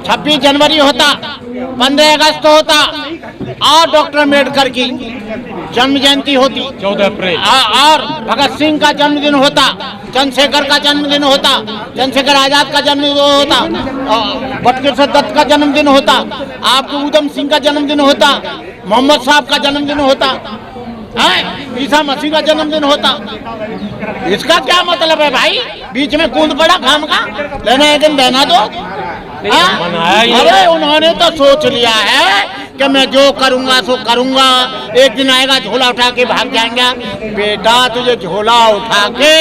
26 जनवरी होता, 15 अगस्त होता और डॉक्टर अम्बेडकर की जन्म जयंती होती, 14 अप्रैल और भगत सिंह का जन्मदिन होता, चंद्रशेखर का जन्मदिन होता, चंद्रशेखर आजाद का जन्मदिन होता, बटुकेश्वर दत्त का जन्मदिन होता, आपके उधम सिंह का जन्मदिन होता, मोहम्मद साहब का जन्मदिन होता, ईसा मसीह का जन्मदिन होता। इसका क्या मतलब है भाई? बीच में कूद पड़ा खाम का, लेना एक दिन देना दो। अरे उन्होंने तो सोच लिया है कि मैं जो करूंगा सो करूंगा, एक दिन आएगा झोला उठा के भाग जाएंगे। बेटा तुझे झोला उठा के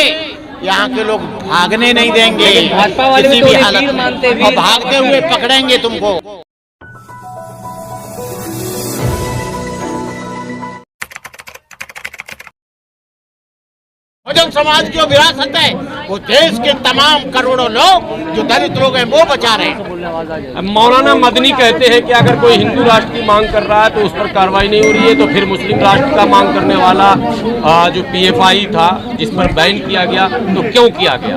यहाँ के लोग भागने नहीं देंगे किसी भी हालत में, और भागते हुए पकड़ेंगे तुमको। बहुजन समाज की विरासत है, वो देश के तमाम करोड़ों लोग जो दलित लोग हैं वो बचा रहे हैं। मौलाना मदनी कहते हैं कि अगर कोई हिंदू राष्ट्र की मांग कर रहा है तो उस पर कार्रवाई नहीं हो रही है, तो फिर मुस्लिम राष्ट्र का मांग करने वाला जो PFI था जिस पर बैन किया गया, तो क्यों किया गया?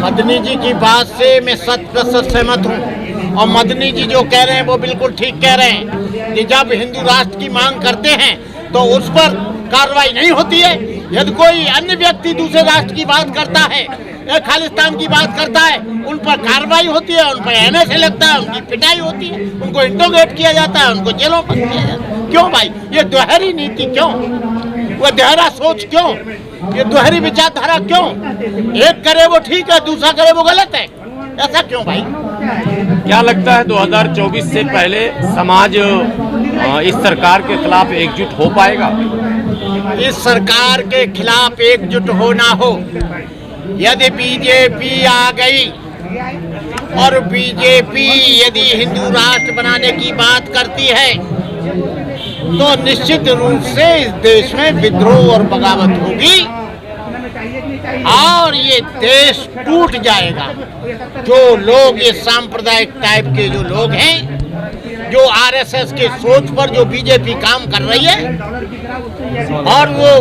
मदनी जी की बात से मैं 100% सहमत हूँ, और मदनी जी जो कह रहे हैं वो बिल्कुल ठीक कह रहे हैं कि जब हिंदू राष्ट्र की मांग करते हैं तो उस पर कार्रवाई नहीं होती है। यदि कोई अन्य व्यक्ति दूसरे राष्ट्र की बात करता है या खालिस्तान की बात करता है, उन पर कार्रवाई होती है, उन पर NSA लगता है, उनकी पिटाई होती है, उनको इंटरोगेट किया जाता है, उनको जेलों पर किया जाता है। क्यों भाई? ये दोहरी नीति क्यों? वो दोहरा सोच क्यों? ये दोहरी विचारधारा क्यों? एक करे वो ठीक है, दूसरा करे वो गलत है, ऐसा क्यों भाई? क्या लगता है 2024 से पहले समाज इस सरकार के खिलाफ एकजुट हो पाएगा? इस सरकार के खिलाफ एकजुट होना हो, यदि बीजेपी आ गई और बीजेपी यदि हिंदू राष्ट्र बनाने की बात करती है तो निश्चित रूप से इस देश में विद्रोह और बगावत होगी और ये देश टूट जाएगा। जो लोग ये सांप्रदायिक टाइप के जो लोग हैं, जो RSS के सोच पर जो बीजेपी काम कर रही है और वो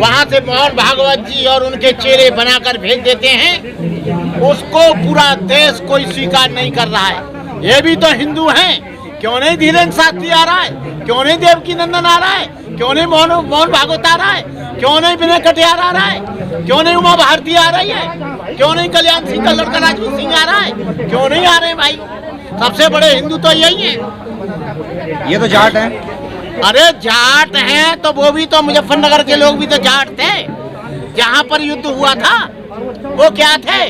वहां से मोहन भागवत जी और उनके चेहरे बनाकर भेज देते हैं, उसको पूरा देश कोई स्वीकार नहीं कर रहा है। ये भी तो हिंदू हैं, क्यों नहीं धीरेन्द्र शास्त्री आ रहा है? क्यों नहीं देवकी नंदन आ रहा है? क्यों नहीं मोहन भागवत आ रहा है? क्यों नहीं विनय कटियार आ रहा है? क्यों नहीं उमा भारती आ रही है? क्यों नहीं कल्याण सिंह का लड़का राजपूत सिंह आ रहा है? क्यों नहीं आ रहे भाई? सबसे बड़े हिंदू तो यही है। ये तो जाट है। अरे जाट हैं तो वो भी तो मुजफ्फरनगर के लोग भी तो जाट थे। जहाँ पर युद्ध हुआ था वो क्या थे?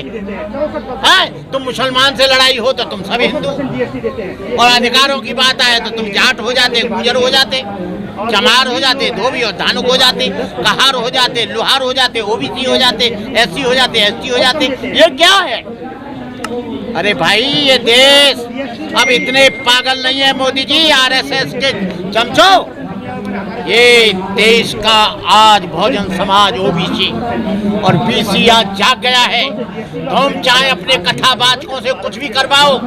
तुम मुसलमान से लड़ाई हो तो तुम सब हिंदू, और अधिकारों की बात आए तो तुम जाट हो जाते, गुजर हो जाते, चमार हो जाते, धोबी और धानुक हो जाते, कहार हो जाते, लोहार हो जाते, OBC हो जाते, SC हो जाते, ST हो जाते। ये क्या है? अरे भाई ये देश अब इतने पागल नहीं है मोदी जी, RSS के चमचो। ये देश का आज बहुजन समाज OBC और BC आज जाग गया है। तुम चाहे अपने कथावाचकों से कुछ भी करवाओ,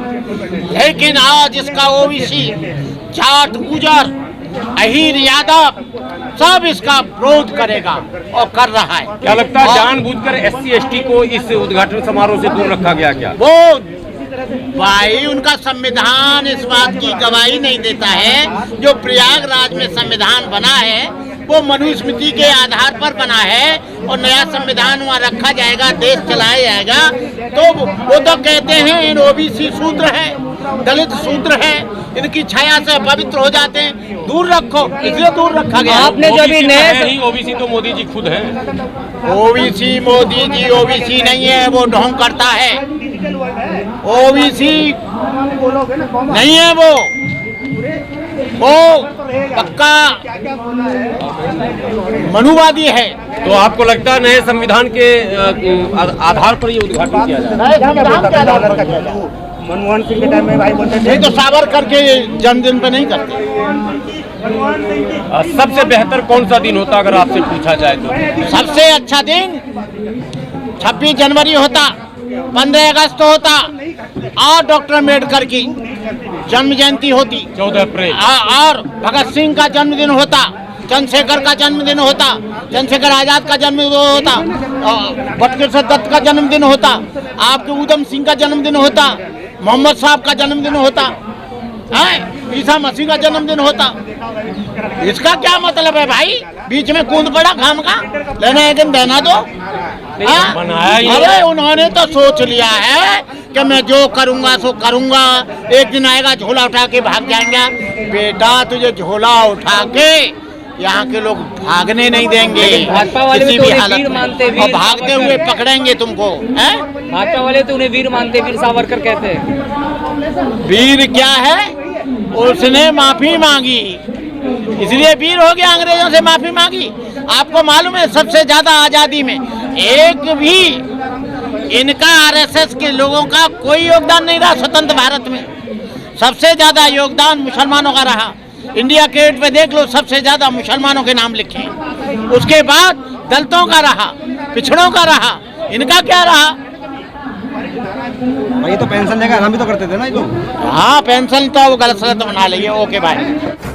लेकिन आज इसका OBC, जाट, गुजर, अहीर, यादव सब इसका विरोध करेगा और कर रहा है। क्या लगता है जानबूझकर SC ST को इस उद्घाटन समारोह से दूर रखा गया क्या? वो भाई उनका संविधान इस बात की गवाही नहीं देता है। जो प्रयागराज में संविधान बना है वो मनुस्मृति के आधार पर बना है, और नया संविधान वहाँ रखा जाएगा, देश चलाया जाएगा। तो वो तो कहते हैं OBC शूद्र है, दलित शूद्र है, इनकी छाया से पवित्र हो जाते हैं, दूर रखो, इसलिए दूर रखा गया। आपने जो भी नए OBC तो मोदी जी खुद है। OBC मोदी जी OBC नहीं है, वो ढोंग करता है। OBC नहीं है, वो पक्का मनुवादी है। तो आपको लगता है नए संविधान के आधार पर ये उद्घाटन किया जाए? मनमोहन सिंह के टाइम में भाई बोलते नहीं तो सावरकर के जन्मदिन पे नहीं करते। सबसे बेहतर कौन सा दिन होता अगर आपसे पूछा जाए तो? सबसे अच्छा दिन 26 जनवरी होता, 15 अगस्त होता और डॉक्टर अम्बेडकर की जन्म जयंती होती, 14 अप्रैल और भगत सिंह का जन्मदिन होता, चंद्रशेखर का जन्मदिन होता, चंद्रशेखर आजाद का जन्मदिन होता, बटुकेश्वर दत्त का जन्मदिन होता, आपके उधम सिंह का जन्मदिन होता, मोहम्मद साहब का जन्मदिन होता है, ईसा मसीह का जन्मदिन होता। इसका क्या मतलब है भाई? बीच में कूद पड़ा खाम का, लेना एक दिन बहना दो। हाँ? बनाया ही अरे उन्होंने तो सोच लिया है कि मैं जो करूंगा सो करूंगा, एक दिन आएगा झोला उठा के भाग जाएंगे। बेटा तुझे झोला उठा के यहाँ के लोग भागने नहीं देंगे भाजपा वाले किसी तो भी उन्हें हालत वीर में। मानते, और वीर भागते हुए पकड़ेंगे तुमको, हैं? भाजपा वाले तो उन्हें वीर मानते, वीर सावरकर कहते हैं। वीर क्या है? उसने माफी मांगी इसलिए वीर हो गया, अंग्रेजों से माफी मांगी। आपको मालूम है सबसे ज्यादा आजादी में एक भी इनका आरएसएस के लोगों का कोई योगदान नहीं रहा स्वतंत्र भारत में। सबसे ज्यादा योगदान मुसलमानों का रहा। इंडिया गेट पे देख लो, सबसे ज्यादा मुसलमानों के नाम लिखे हैं। उसके बाद दलितों का रहा, पिछड़ों का रहा, इनका क्या रहा? भाई तो पेंशन लेकर हम भी तो करते थे ना ये तो। हाँ पेंशन तो वो गलत सलत बना लिए। Okay bye.